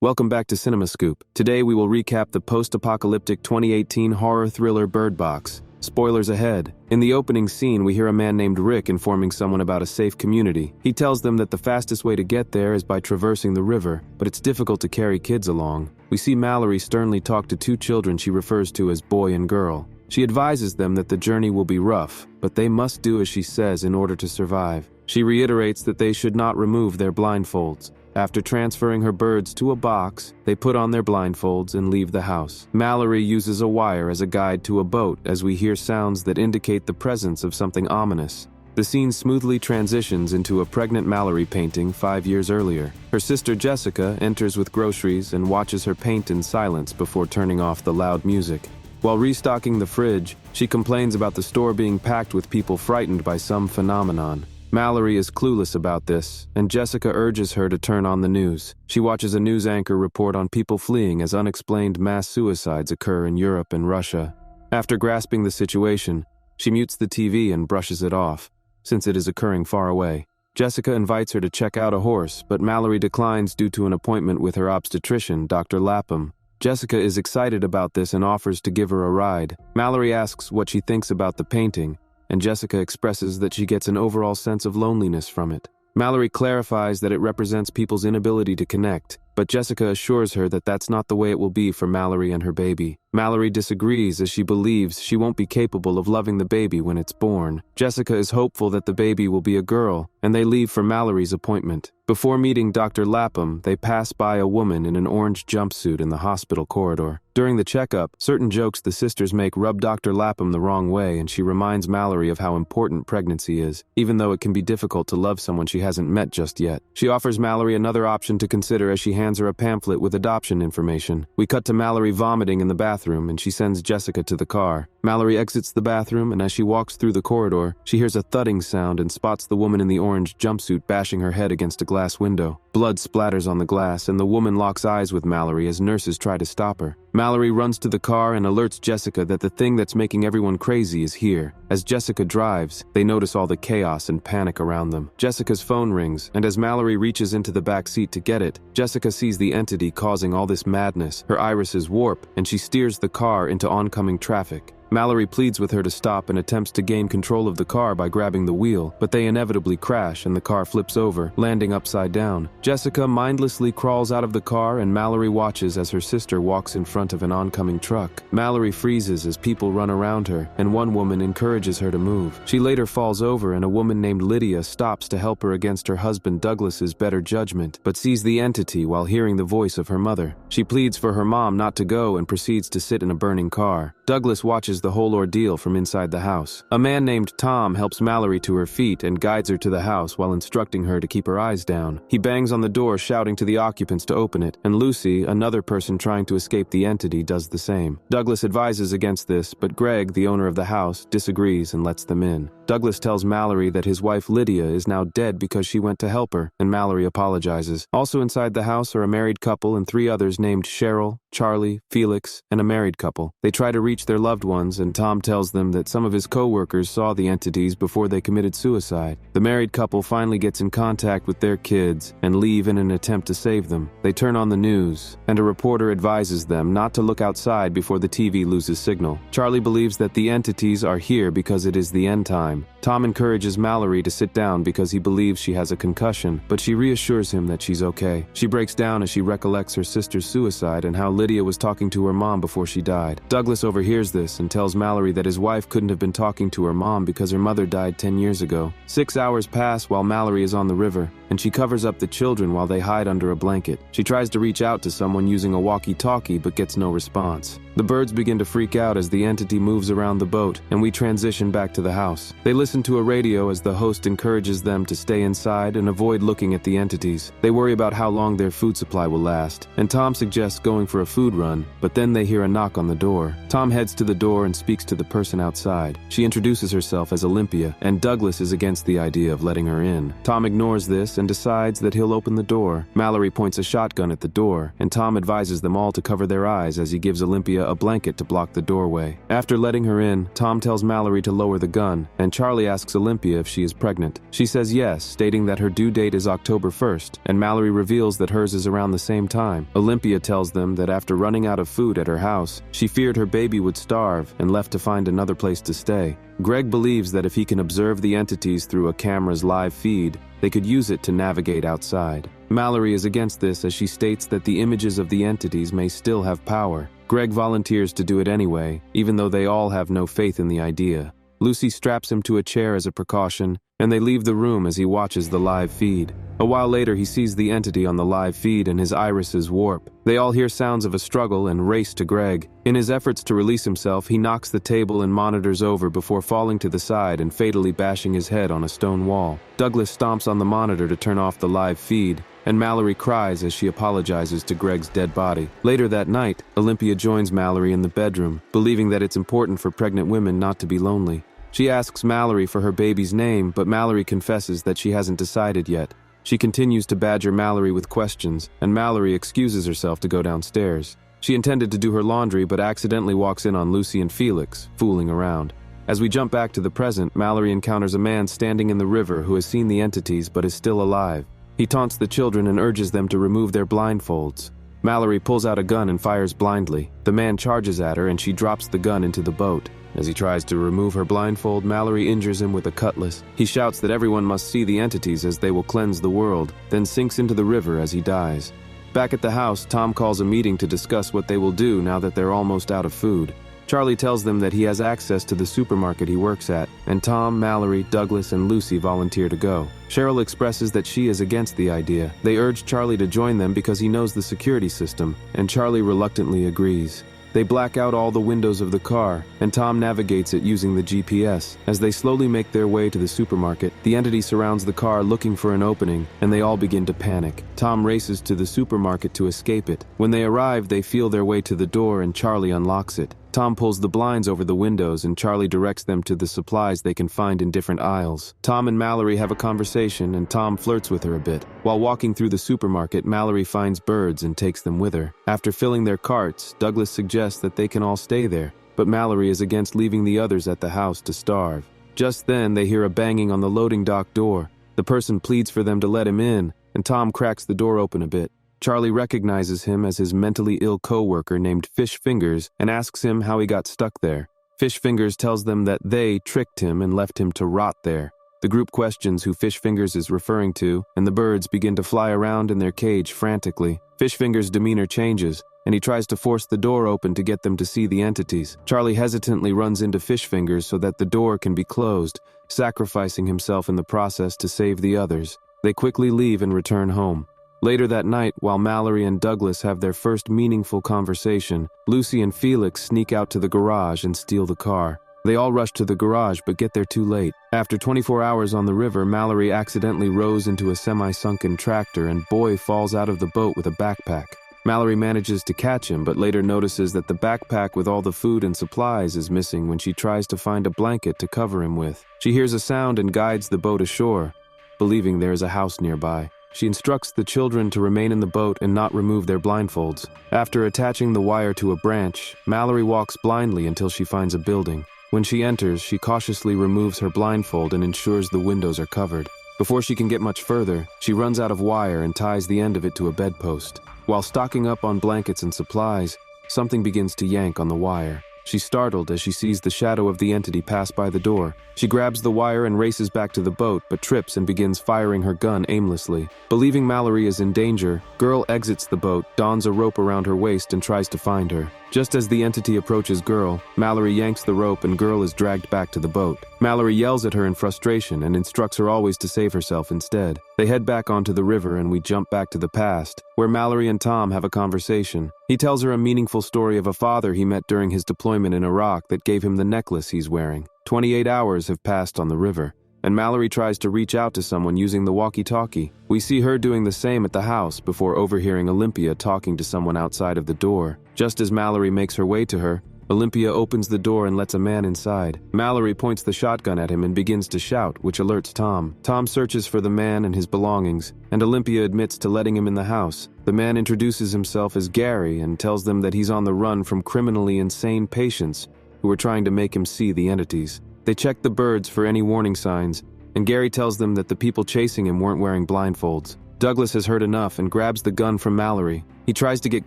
Welcome back to CinemaScoop. Today we will recap the post-apocalyptic 2018 horror thriller Bird Box. Spoilers ahead. In the opening scene, we hear a man named Rick informing someone about a safe community. He tells them that the fastest way to get there is by traversing the river, but it's difficult to carry kids along. We see Malorie sternly talk to two children she refers to as boy and girl. She advises them that the journey will be rough, but they must do as she says in order to survive. She reiterates that they should not remove their blindfolds. After transferring her birds to a box, they put on their blindfolds and leave the house. Malorie uses a wire as a guide to a boat as we hear sounds that indicate the presence of something ominous. The scene smoothly transitions into a pregnant Malorie painting 5 years earlier. Her sister Jessica enters with groceries and watches her paint in silence before turning off the loud music. While restocking the fridge, she complains about the store being packed with people frightened by some phenomenon. Malorie is clueless about this, and Jessica urges her to turn on the news. She watches a news anchor report on people fleeing as unexplained mass suicides occur in Europe and Russia. After grasping the situation, she mutes the TV and brushes it off, since it is occurring far away. Jessica invites her to check out a horse, but Malorie declines due to an appointment with her obstetrician, Dr. Lapham. Jessica is excited about this and offers to give her a ride. Malorie asks what she thinks about the painting, and Jessica expresses that she gets an overall sense of loneliness from it. Malorie clarifies that it represents people's inability to connect, but Jessica assures her that that's not the way it will be for Malorie and her baby. Malorie disagrees as she believes she won't be capable of loving the baby when it's born. Jessica is hopeful that the baby will be a girl, and they leave for Malorie's appointment. Before meeting Dr. Lapham, they pass by a woman in an orange jumpsuit in the hospital corridor. During the checkup, certain jokes the sisters make rub Dr. Lapham the wrong way, and she reminds Malorie of how important pregnancy is, even though it can be difficult to love someone she hasn't met just yet. She offers Malorie another option to consider as she hands her a pamphlet with adoption information. We cut to Malorie vomiting in the bathroom, and she sends Jessica to the car. Malorie exits the bathroom, and as she walks through the corridor, she hears a thudding sound and spots the woman in the orange jumpsuit bashing her head against a glass window. Blood splatters on the glass, and the woman locks eyes with Malorie as nurses try to stop her. Malorie runs to the car and alerts Jessica that the thing that's making everyone crazy is here. As Jessica drives, they notice all the chaos and panic around them. Jessica's phone rings, and as Malorie reaches into the back seat to get it, Jessica sees the entity causing all this madness. Her irises warp, and she steers the car into oncoming traffic. Malorie pleads with her to stop and attempts to gain control of the car by grabbing the wheel, but they inevitably crash and the car flips over, landing upside down. Jessica mindlessly crawls out of the car and Malorie watches as her sister walks in front of an oncoming truck. Malorie freezes as people run around her, and one woman encourages her to move. She later falls over, and a woman named Lydia stops to help her against her husband Douglas's better judgment, but sees the entity while hearing the voice of her mother. She pleads for her mom not to go and proceeds to sit in a burning car. Douglas watches the whole ordeal from inside the house. A man named Tom helps Malorie to her feet and guides her to the house while instructing her to keep her eyes down. He bangs on the door shouting to the occupants to open it, and Lucy, another person trying to escape the entity, does the same. Douglas advises against this, but Greg, the owner of the house, disagrees and lets them in. Douglas tells Malorie that his wife Lydia is now dead because she went to help her, and Malorie apologizes. Also inside the house are a married couple and 3 others named Cheryl, Charlie, Felix, and a married couple. They try to reach their loved ones, and Tom tells them that some of his co-workers saw the entities before they committed suicide. The married couple finally gets in contact with their kids and leave in an attempt to save them. They turn on the news, and a reporter advises them not to look outside before the TV loses signal. Charlie believes that the entities are here because it is the end time. Tom encourages Malorie to sit down because he believes she has a concussion, but she reassures him that she's okay. She breaks down as she recollects her sister's suicide and how Lydia was talking to her mom before she died. Douglas overhears this and tells Malorie that his wife couldn't have been talking to her mom because her mother died 10 years ago. 6 hours pass while Malorie is on the river, and she covers up the children while they hide under a blanket. She tries to reach out to someone using a walkie-talkie but gets no response. The birds begin to freak out as the entity moves around the boat, and we transition back to the house. They listen to a radio as the host encourages them to stay inside and avoid looking at the entities. They worry about how long their food supply will last, and Tom suggests going for a food run, but then they hear a knock on the door. Tom heads to the door and speaks to the person outside. She introduces herself as Olympia, and Douglas is against the idea of letting her in. Tom ignores this and decides that he'll open the door. Malorie points a shotgun at the door, and Tom advises them all to cover their eyes as he gives Olympia a blanket to block the doorway. After letting her in, Tom tells Malorie to lower the gun, and Charlie asks Olympia if she is pregnant. She says yes, stating that her due date is October 1st, and Malorie reveals that hers is around the same time. Olympia tells them that after running out of food at her house, she feared her baby would starve and left to find another place to stay. Greg believes that if he can observe the entities through a camera's live feed, they could use it to navigate outside. Malorie is against this as she states that the images of the entities may still have power. Greg volunteers to do it anyway, even though they all have no faith in the idea. Lucy straps him to a chair as a precaution, and they leave the room as he watches the live feed. A while later, he sees the entity on the live feed and his irises warp. They all hear sounds of a struggle and race to Greg. In his efforts to release himself, he knocks the table and monitors over before falling to the side and fatally bashing his head on a stone wall. Douglas stomps on the monitor to turn off the live feed, and Malorie cries as she apologizes to Greg's dead body. Later that night, Olympia joins Malorie in the bedroom, believing that it's important for pregnant women not to be lonely. She asks Malorie for her baby's name, but Malorie confesses that she hasn't decided yet. She continues to badger Malorie with questions, and Malorie excuses herself to go downstairs. She intended to do her laundry, but accidentally walks in on Lucy and Felix, fooling around. As we jump back to the present, Malorie encounters a man standing in the river who has seen the entities but is still alive. He taunts the children and urges them to remove their blindfolds. Malorie pulls out a gun and fires blindly. The man charges at her and she drops the gun into the boat. As he tries to remove her blindfold, Malorie injures him with a cutlass. He shouts that everyone must see the entities as they will cleanse the world, then sinks into the river as he dies. Back at the house, Tom calls a meeting to discuss what they will do now that they're almost out of food. Charlie tells them that he has access to the supermarket he works at, and Tom, Malorie, Douglas, and Lucy volunteer to go. Cheryl expresses that she is against the idea. They urge Charlie to join them because he knows the security system, and Charlie reluctantly agrees. They black out all the windows of the car, and Tom navigates it using the GPS. As they slowly make their way to the supermarket, the entity surrounds the car looking for an opening, and they all begin to panic. Tom races to the supermarket to escape it. When they arrive, they feel their way to the door, and Charlie unlocks it. Tom pulls the blinds over the windows, and Charlie directs them to the supplies they can find in different aisles. Tom and Malorie have a conversation, and Tom flirts with her a bit. While walking through the supermarket, Malorie finds birds and takes them with her. After filling their carts, Douglas suggests that they can all stay there, but Malorie is against leaving the others at the house to starve. Just then, they hear a banging on the loading dock door. The person pleads for them to let him in, and Tom cracks the door open a bit. Charlie recognizes him as his mentally ill co-worker named Fish Fingers and asks him how he got stuck there. Fish Fingers tells them that they tricked him and left him to rot there. The group questions who Fish Fingers is referring to, and the birds begin to fly around in their cage frantically. Fish Fingers' demeanor changes, and he tries to force the door open to get them to see the entities. Charlie hesitantly runs into Fish Fingers so that the door can be closed, sacrificing himself in the process to save the others. They quickly leave and return home. Later that night, while Malorie and Douglas have their first meaningful conversation, Lucy and Felix sneak out to the garage and steal the car. They all rush to the garage but get there too late. After 24 hours on the river, Malorie accidentally rows into a semi-sunken tractor and Boy falls out of the boat with a backpack. Malorie manages to catch him but later notices that the backpack with all the food and supplies is missing when she tries to find a blanket to cover him with. She hears a sound and guides the boat ashore, believing there is a house nearby. She instructs the children to remain in the boat and not remove their blindfolds. After attaching the wire to a branch, Malorie walks blindly until she finds a building. When she enters, she cautiously removes her blindfold and ensures the windows are covered. Before she can get much further, she runs out of wire and ties the end of it to a bedpost. While stocking up on blankets and supplies, something begins to yank on the wire. She's startled as she sees the shadow of the entity pass by the door. She grabs the wire and races back to the boat, but trips and begins firing her gun aimlessly. Believing Malorie is in danger, Girl exits the boat, dons a rope around her waist, and tries to find her. Just as the entity approaches Girl, Malorie yanks the rope and Girl is dragged back to the boat. Malorie yells at her in frustration and instructs her always to save herself instead. They head back onto the river and we jump back to the past, where Malorie and Tom have a conversation. He tells her a meaningful story of a father he met during his deployment in Iraq that gave him the necklace he's wearing. 28 hours have passed on the river, and Malorie tries to reach out to someone using the walkie-talkie. We see her doing the same at the house before overhearing Olympia talking to someone outside of the door. Just as Malorie makes her way to her, Olympia opens the door and lets a man inside. Malorie points the shotgun at him and begins to shout, which alerts Tom. Tom searches for the man and his belongings, and Olympia admits to letting him in the house. The man introduces himself as Gary and tells them that he's on the run from criminally insane patients who are trying to make him see the entities. They check the birds for any warning signs, and Gary tells them that the people chasing him weren't wearing blindfolds. Douglas has heard enough and grabs the gun from Malorie. He tries to get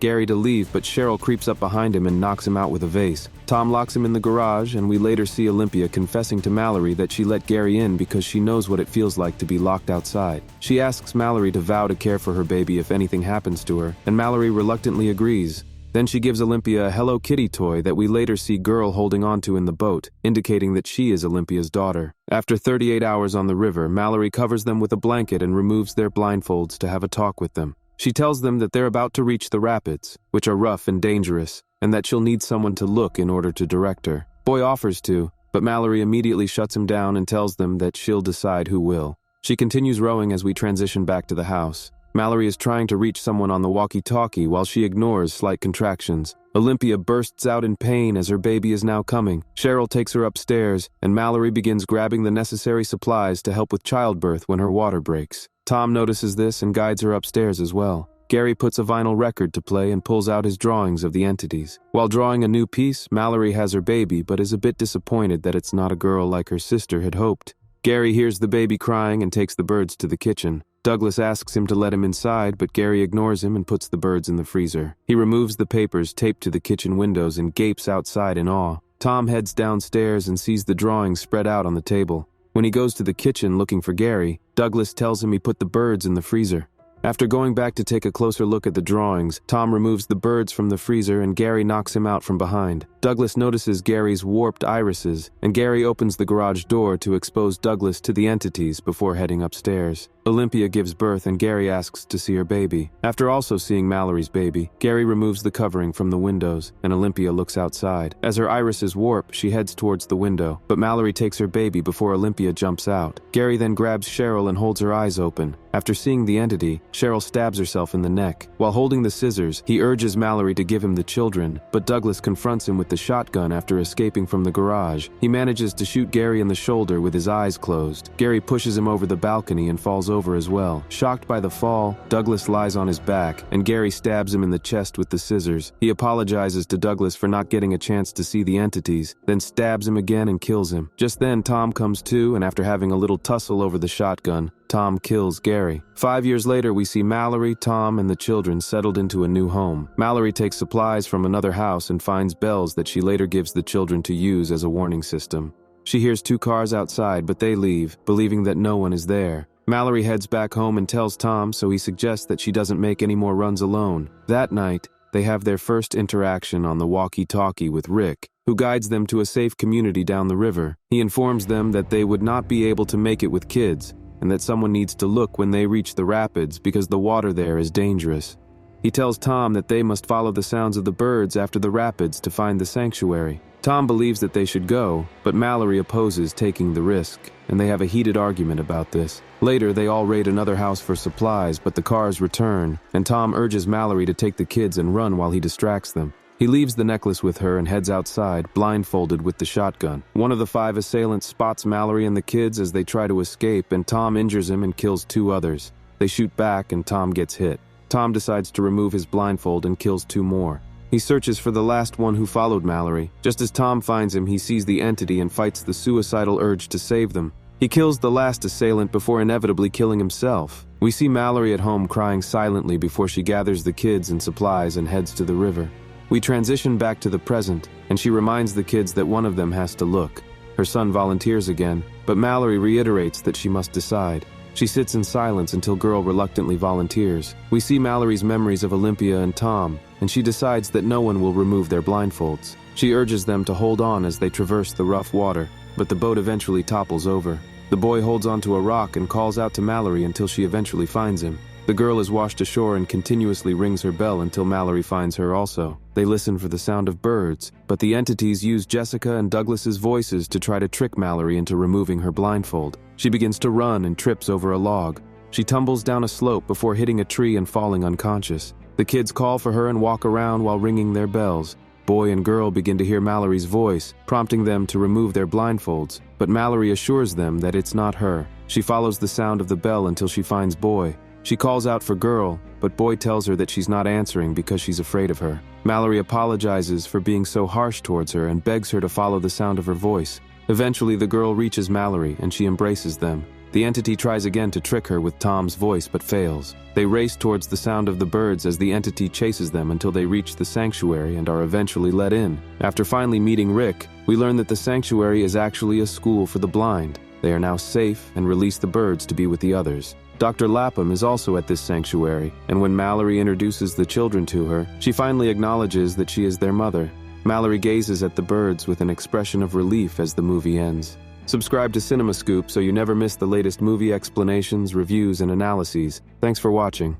Gary to leave, but Cheryl creeps up behind him and knocks him out with a vase. Tom locks him in the garage, and we later see Olympia confessing to Malorie that she let Gary in because she knows what it feels like to be locked outside. She asks Malorie to vow to care for her baby if anything happens to her, and Malorie reluctantly agrees. Then she gives Olympia a Hello Kitty toy that we later see Girl holding onto in the boat, indicating that she is Olympia's daughter. After 38 hours on the river, Malorie covers them with a blanket and removes their blindfolds to have a talk with them. She tells them that they're about to reach the rapids, which are rough and dangerous, and that she'll need someone to look in order to direct her. Boy offers to, but Malorie immediately shuts him down and tells them that she'll decide who will. She continues rowing as we transition back to the house. Malorie is trying to reach someone on the walkie-talkie while she ignores slight contractions. Olympia bursts out in pain as her baby is now coming. Cheryl takes her upstairs, and Malorie begins grabbing the necessary supplies to help with childbirth when her water breaks. Tom notices this and guides her upstairs as well. Gary puts a vinyl record to play and pulls out his drawings of the entities. While drawing a new piece, Malorie has her baby but is a bit disappointed that it's not a girl like her sister had hoped. Gary hears the baby crying and takes the birds to the kitchen. Douglas asks him to let him inside, but Gary ignores him and puts the birds in the freezer. He removes the papers taped to the kitchen windows and gapes outside in awe. Tom heads downstairs and sees the drawings spread out on the table. When he goes to the kitchen looking for Gary, Douglas tells him he put the birds in the freezer. After going back to take a closer look at the drawings, Tom removes the birds from the freezer and Gary knocks him out from behind. Douglas notices Gary's warped irises, and Gary opens the garage door to expose Douglas to the entities before heading upstairs. Olympia gives birth and Gary asks to see her baby. After also seeing Malorie's baby, Gary removes the covering from the windows, and Olympia looks outside. As her irises warp, she heads towards the window, but Malorie takes her baby before Olympia jumps out. Gary then grabs Cheryl and holds her eyes open. After seeing the entity, Cheryl stabs herself in the neck. While holding the scissors, he urges Malorie to give him the children, but Douglas confronts him with the shotgun after escaping from the garage. He manages to shoot Gary in the shoulder with his eyes closed. Gary pushes him over the balcony and falls over as well. Shocked by the fall, Douglas lies on his back, and Gary stabs him in the chest with the scissors. He apologizes to Douglas for not getting a chance to see the entities, then stabs him again and kills him. Just then, Tom comes to, and after having a little tussle over the shotgun, Tom kills Gary. 5 years later, we see Malorie, Tom, and the children settled into a new home. Malorie takes supplies from another house and finds bells that she later gives the children to use as a warning system. She hears 2 cars outside, but they leave, believing that no one is there. Malorie heads back home and tells Tom, so he suggests that she doesn't make any more runs alone. That night, they have their first interaction on the walkie-talkie with Rick, who guides them to a safe community down the river. He informs them that they would not be able to make it with kids, and that someone needs to look when they reach the rapids because the water there is dangerous. He tells Tom that they must follow the sounds of the birds after the rapids to find the sanctuary. Tom believes that they should go, but Malorie opposes taking the risk, and they have a heated argument about this. Later, they all raid another house for supplies, but the cars return, and Tom urges Malorie to take the kids and run while he distracts them. He leaves the necklace with her and heads outside, blindfolded with the shotgun. One of the 5 assailants spots Malorie and the kids as they try to escape, and Tom injures him and kills 2 others. They shoot back, and Tom gets hit. Tom decides to remove his blindfold and kills 2 more. He searches for the last one who followed Malorie. Just as Tom finds him, he sees the entity and fights the suicidal urge to save them. He kills the last assailant before inevitably killing himself. We see Malorie at home crying silently before she gathers the kids and supplies and heads to the river. We transition back to the present, and she reminds the kids that one of them has to look. Her son volunteers again, but Malorie reiterates that she must decide. She sits in silence until Girl reluctantly volunteers. We see Malorie's memories of Olympia and Tom, and she decides that no one will remove their blindfolds. She urges them to hold on as they traverse the rough water, but the boat eventually topples over. The boy holds onto a rock and calls out to Malorie until she eventually finds him. The girl is washed ashore and continuously rings her bell until Malorie finds her also. They listen for the sound of birds, but the entities use Jessica and Douglas's voices to try to trick Malorie into removing her blindfold. She begins to run and trips over a log. She tumbles down a slope before hitting a tree and falling unconscious. The kids call for her and walk around while ringing their bells. Boy and girl begin to hear Malorie's voice, prompting them to remove their blindfolds, but Malorie assures them that it's not her. She follows the sound of the bell until she finds Boy. She calls out for girl, but Boy tells her that she's not answering because she's afraid of her. Malorie apologizes for being so harsh towards her and begs her to follow the sound of her voice. Eventually, the girl reaches Malorie and she embraces them. The entity tries again to trick her with Tom's voice but fails. They race towards the sound of the birds as the entity chases them until they reach the sanctuary and are eventually let in. After finally meeting Rick, we learn that the sanctuary is actually a school for the blind. They are now safe and release the birds to be with the others. Dr. Lapham is also at this sanctuary, and when Malorie introduces the children to her, she finally acknowledges that she is their mother. Malorie gazes at the birds with an expression of relief as the movie ends. Subscribe to CinemaScoop so you never miss the latest movie explanations, reviews, and analyses. Thanks for watching.